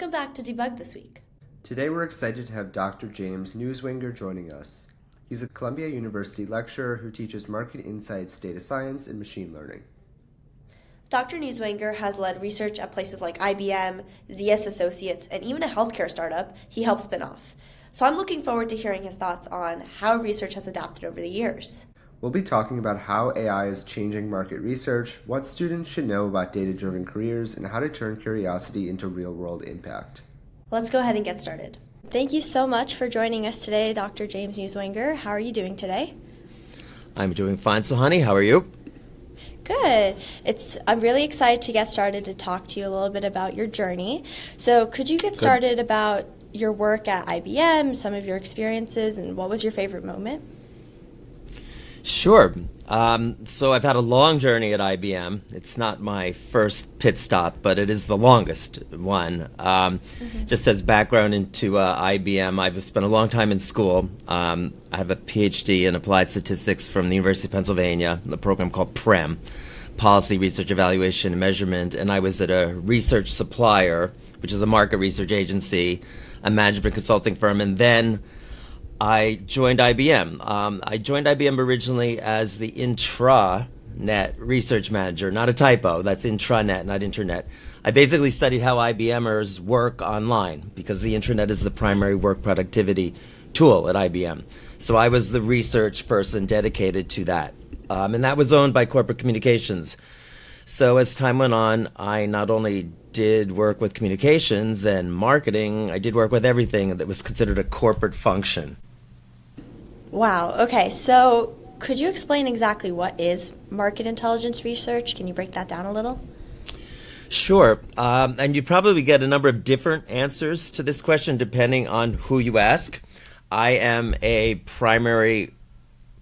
welcome back to Debug this week. Today we're excited to have Dr. James Newswanger joining us. He's a Columbia University lecturer who teaches market insights, data science, and machine learning. Dr. Newswanger has led research at places like IBM, ZS Associates, and even a healthcare startup he helped spin off. So I'm looking forward to hearing his thoughts on how research has adapted over the years. We'll be talking about how AI is changing market research, what students should know about data-driven careers, and how to turn curiosity into real-world impact. Let's go ahead and get started. Thank you so much for joining us today, Dr. James Newswanger. How are you doing today? I'm doing fine, Suhaani. How are you? Good. I'm really excited to get started to talk to you a little bit about your journey. So could you get started about your work at IBM, some of your experiences, and what was your favorite moment? Sure. So I've had a long journey at IBM. It's not my first pit stop, but it is the longest one. Just as background into IBM, I've spent a long time in school. I have a PhD in applied statistics from the University of Pennsylvania, a program called PREM, Policy Research Evaluation and Measurement, and I was at a research supplier, which is a market research agency, a management consulting firm, and then I joined IBM. I joined IBM originally as the intranet research manager, not a typo, that's intranet, not internet. I basically studied how IBMers work online because the intranet is the primary work productivity tool at IBM. So I was the research person dedicated to that. And that was owned by corporate communications. So as time went on, I not only did work with communications and marketing, I did work with everything that was considered a corporate function. Wow. Okay. So could you explain exactly what is market intelligence research? Can you break that down a little? Sure. And you probably get a number of different answers to this question depending on who you ask. I am a primary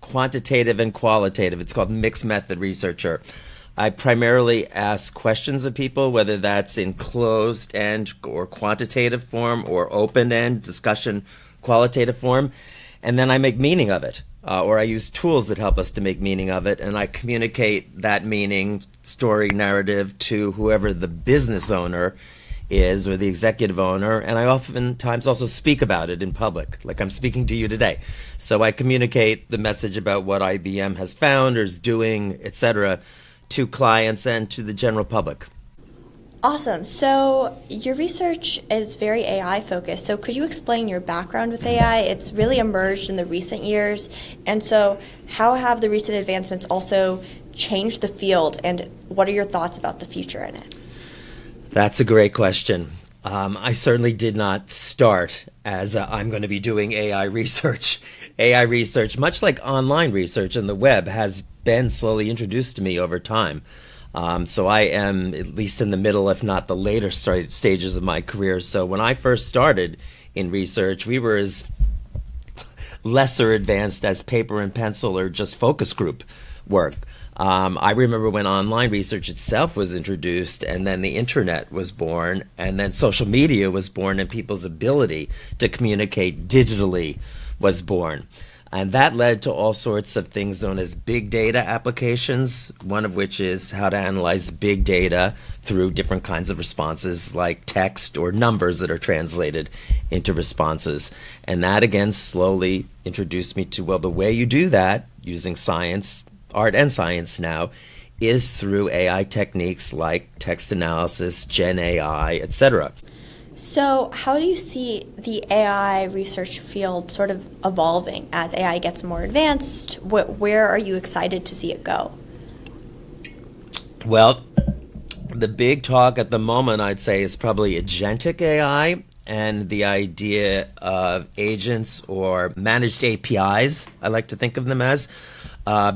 quantitative and qualitative. It's called mixed method researcher. I primarily ask questions of people, whether that's in closed-end or quantitative form or open-end discussion qualitative form. And then I make meaning of it, or I use tools that help us to make meaning of it, and I communicate that meaning, story, narrative to whoever the business owner is or the executive owner, and I oftentimes also speak about it in public, like I'm speaking to you today. So I communicate the message about what IBM has found or is doing, etc., to clients and to the general public. Awesome. So your research is very AI focused. So could you explain your background with AI? It's really emerged in the recent years. And so how have the recent advancements also changed the field, and what are your thoughts about the future in it? That's a great question. I certainly did not start as I'm going to be doing AI research. AI research, much like online research and the web, has been slowly introduced to me over time. So I am at least in the middle, if not the later stages of my career. So when I first started in research, we were as lesser advanced as paper and pencil or just focus group work. I remember when online research itself was introduced, and then the internet was born, and then social media was born, and people's ability to communicate digitally was born. And that led to all sorts of things known as big data applications, one of which is how to analyze big data through different kinds of responses like text or numbers that are translated into responses. And that, again, slowly introduced me to, well, the way you do that using science, art and science now, is through AI techniques like text analysis, Gen AI, etc. So how do you see the AI research field sort of evolving as AI gets more advanced? Where are you excited to see it go? Well, the big talk at the moment, I'd say, is probably agentic AI and the idea of agents or managed APIs, I like to think of them as,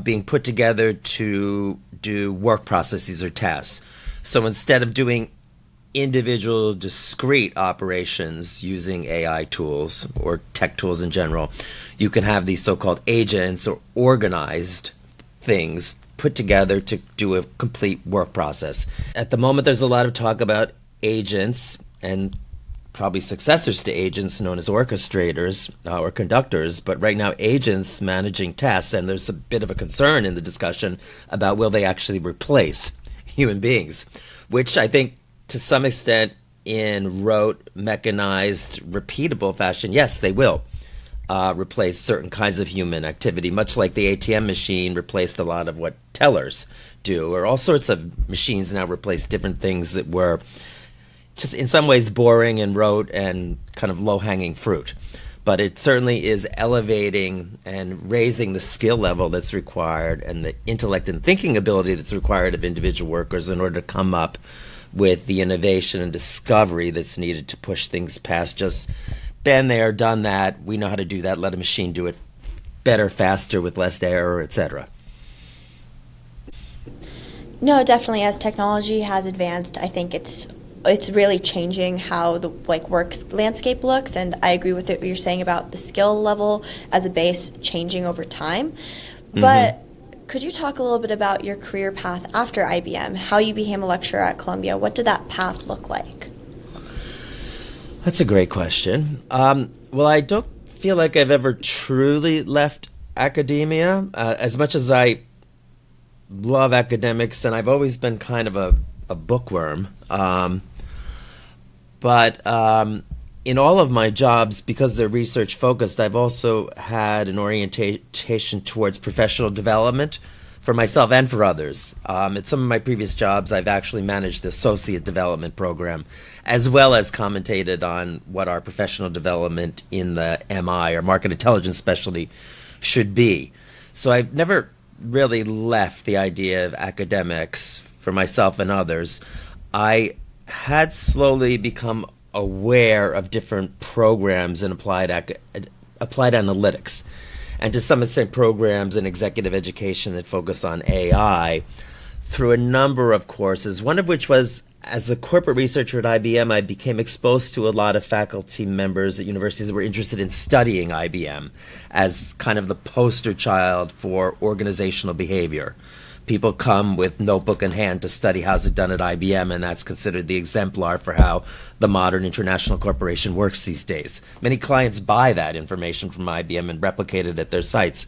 being put together to do work processes or tasks. So instead of doing individual discrete operations using AI tools or tech tools in general, you can have these so-called agents or organized things put together to do a complete work process. At the moment, there's a lot of talk about agents and probably successors to agents known as orchestrators or conductors, but right now agents managing tasks, and there's a bit of a concern in the discussion about will they actually replace human beings, which I think to some extent in rote, mechanized, repeatable fashion, yes, they will replace certain kinds of human activity, much like the ATM machine replaced a lot of what tellers do, or all sorts of machines now replace different things that were just in some ways boring and rote and kind of low-hanging fruit. But it certainly is elevating and raising the skill level that's required and the intellect and thinking ability that's required of individual workers in order to come up with the innovation and discovery that's needed to push things past just been there, done that, we know how to do that, let a machine do it better, faster, with less error, etc. No, definitely. As technology has advanced, I think it's really changing how the work landscape looks, and I agree with what you're saying about the skill level as a base changing over time. Mm-hmm. But could you talk a little bit about your career path after IBM, how you became a lecturer at Columbia? What did that path look like? That's a great question. Well, I don't feel like I've ever truly left academia. As much as I love academics, and I've always been kind of a bookworm. But in all of my jobs, because they're research focused, I've also had an orientation towards professional development for myself and for others. At some of my previous jobs, I've actually managed the associate development program, as well as commentated on what our professional development in the MI, or market intelligence specialty, should be. So I've never really left the idea of academics for myself and others. I had slowly become aware of different programs in applied analytics, and to some extent programs in executive education that focus on AI, through a number of courses, one of which was, as a corporate researcher at IBM, I became exposed to a lot of faculty members at universities that were interested in studying IBM as kind of the poster child for organizational behavior. People come with notebook in hand to study how's it done at IBM, and that's considered the exemplar for how the modern international corporation works these days. Many clients buy that information from IBM and replicate it at their sites.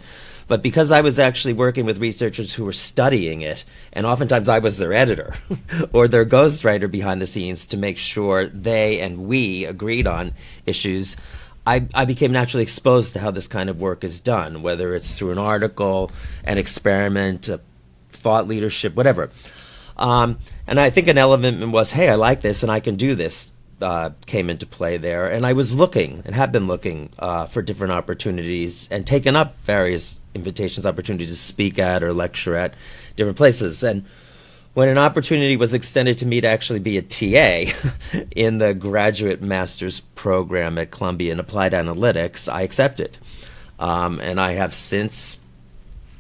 But because I was actually working with researchers who were studying it, and oftentimes I was their editor or their ghostwriter behind the scenes to make sure they and we agreed on issues, I became naturally exposed to how this kind of work is done, whether it's through an article, an experiment, thought leadership, whatever. And I think an element was, hey, I like this and I can do this, came into play there. And I was looking and have been looking for different opportunities and taken up various invitations, opportunities to speak at or lecture at different places. And when an opportunity was extended to me to actually be a TA in the graduate master's program at Columbia in applied analytics, I accepted. And I have since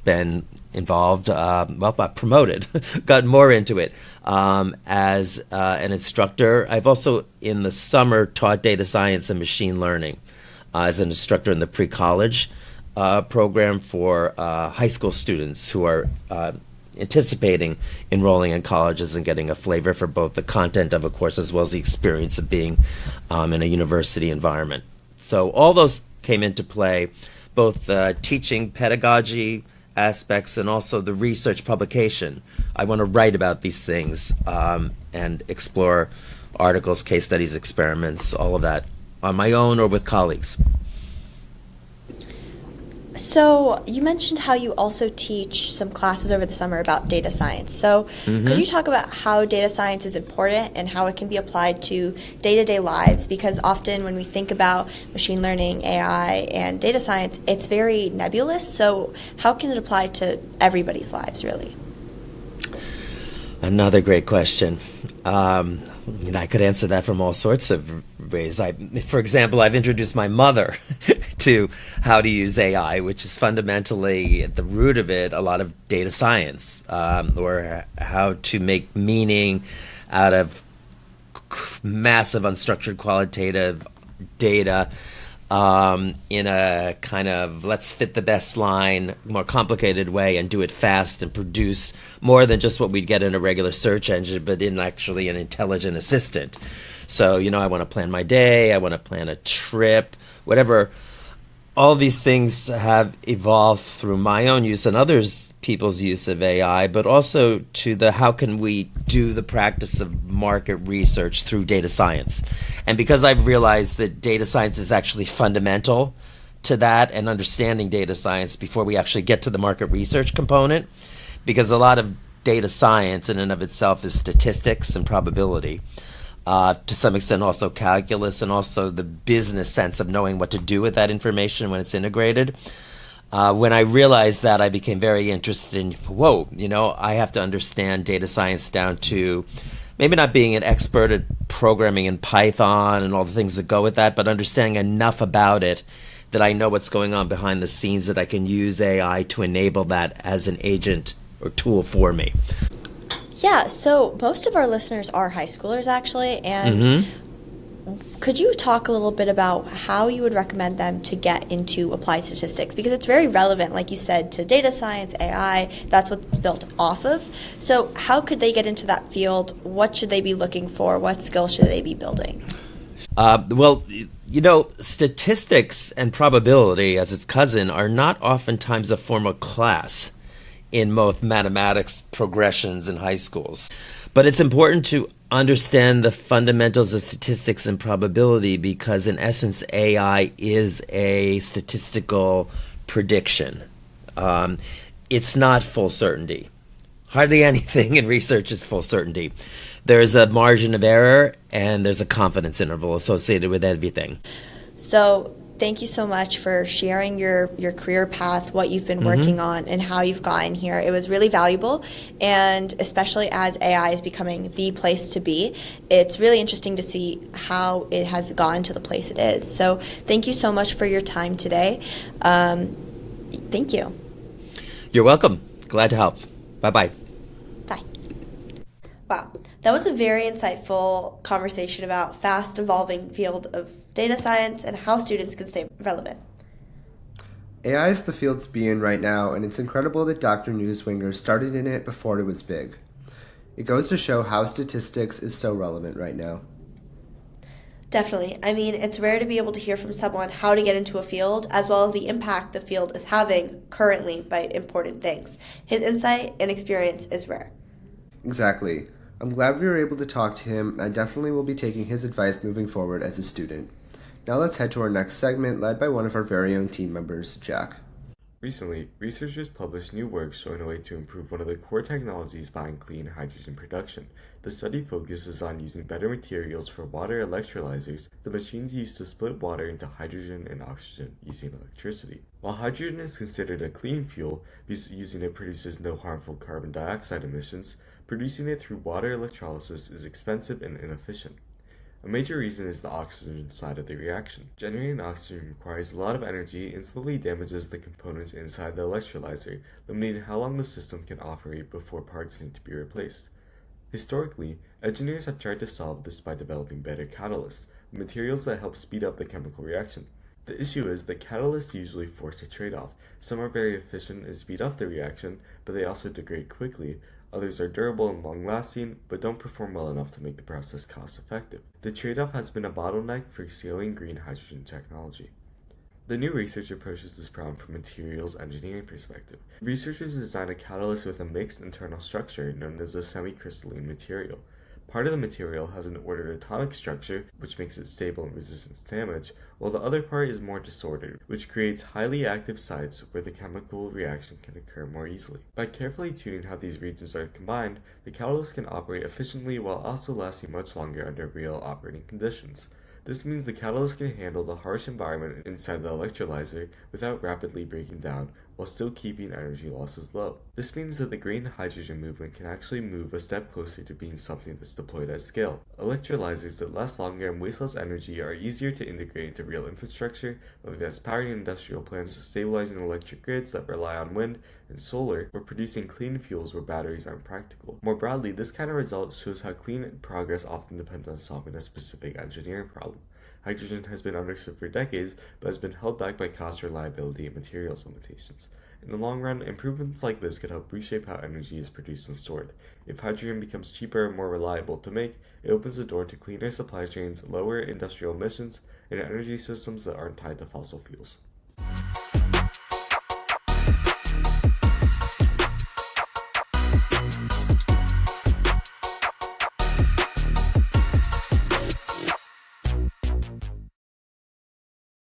been involved, promoted, got more into it as an instructor. I've also, in the summer, taught data science and machine learning as an instructor in the pre-college program for high school students who are anticipating enrolling in colleges and getting a flavor for both the content of a course as well as the experience of being in a university environment. So all those came into play, both teaching pedagogy aspects and also the research publication. I want to write about these things and explore articles, case studies, experiments, all of that on my own or with colleagues. So you mentioned how you also teach some classes over the summer about data science. So could you talk about how data science is important and how it can be applied to day-to-day lives? Because often when we think about machine learning, AI, and data science, it's very nebulous. So how can it apply to everybody's lives, really? Another great question. I could answer that from all sorts of ways. For example, I've introduced my mother to how to use AI, which is fundamentally, at the root of it, a lot of data science, or how to make meaning out of massive unstructured qualitative data in a kind of let's fit the best line, more complicated way and do it fast and produce more than just what we'd get in a regular search engine, but in actually an intelligent assistant. So, I want to plan my day, I want to plan a trip, whatever all these things have evolved through my own use and others people's use of AI, but also to the how can we do the practice of market research through data science. And because I've realized that data science is actually fundamental to that and understanding data science before we actually get to the market research component, because a lot of data science in and of itself is statistics and probability. To some extent also calculus and also the business sense of knowing what to do with that information when it's integrated. When I realized that, I became very interested in, I have to understand data science down to maybe not being an expert at programming in Python and all the things that go with that, but understanding enough about it that I know what's going on behind the scenes, that I can use AI to enable that as an agent or tool for me. Yeah, so most of our listeners are high schoolers, actually, and could you talk a little bit about how you would recommend them to get into applied statistics? Because it's very relevant, like you said, to data science, AI, that's what it's built off of. So how could they get into that field? What should they be looking for? What skills should they be building? Statistics and probability, as its cousin, are not oftentimes a formal class in most mathematics progressions in high schools. But it's important to understand the fundamentals of statistics and probability because, in essence, AI is a statistical prediction. It's not full certainty. Hardly anything in research is full certainty. There's a margin of error and there's a confidence interval associated with everything. So thank you so much for sharing your career path, what you've been working on, and how you've gotten here. It was really valuable, and especially as AI is becoming the place to be, it's really interesting to see how it has gotten to the place it is. So thank you so much for your time today. Thank you. You're welcome. Glad to help. Bye-bye. Bye. Wow, that was a very insightful conversation about fast evolving field of data science and how students can stay relevant. AI is the field to be in right now, and it's incredible that Dr. Newswanger started in it before it was big. It goes to show how statistics is so relevant right now. Definitely. I mean, it's rare to be able to hear from someone how to get into a field, as well as the impact the field is having currently by important things. His insight and experience is rare. Exactly. I'm glad we were able to talk to him, and I definitely will be taking his advice moving forward as a student. Now let's head to our next segment, led by one of our very own team members, Jack. Recently, researchers published new work showing a way to improve one of the core technologies behind clean hydrogen production. The study focuses on using better materials for water electrolyzers, the machines used to split water into hydrogen and oxygen using electricity. While hydrogen is considered a clean fuel because using it produces no harmful carbon dioxide emissions, producing it through water electrolysis is expensive and inefficient. A major reason is the oxygen side of the reaction. Generating oxygen requires a lot of energy and slowly damages the components inside the electrolyzer, limiting how long the system can operate before parts need to be replaced. Historically, engineers have tried to solve this by developing better catalysts, materials that help speed up the chemical reaction. The issue is that catalysts usually force a trade-off. Some are very efficient and speed up the reaction, but they also degrade quickly. Others are durable and long-lasting, but don't perform well enough to make the process cost-effective. The trade-off has been a bottleneck for scaling green hydrogen technology. The new research approaches this problem from a materials engineering perspective. Researchers designed a catalyst with a mixed internal structure known as a semi-crystalline material. Part of the material has an ordered atomic structure, which makes it stable and resistant to damage, while the other part is more disordered, which creates highly active sites where the chemical reaction can occur more easily. By carefully tuning how these regions are combined, the catalyst can operate efficiently while also lasting much longer under real operating conditions. This means the catalyst can handle the harsh environment inside the electrolyzer without rapidly breaking down, while still keeping energy losses low. This means that the green hydrogen movement can actually move a step closer to being something that's deployed at scale. Electrolyzers that last longer and waste less energy are easier to integrate into real infrastructure, whether that's powering industrial plants, stabilizing electric grids that rely on wind and solar, or producing clean fuels where batteries aren't practical. More broadly, this kind of result shows how clean progress often depends on solving a specific engineering problem. Hydrogen has been understood for decades, but has been held back by cost, reliability, and materials limitations. In the long run, improvements like this could help reshape how energy is produced and stored. If hydrogen becomes cheaper and more reliable to make, it opens the door to cleaner supply chains, lower industrial emissions, and energy systems that aren't tied to fossil fuels.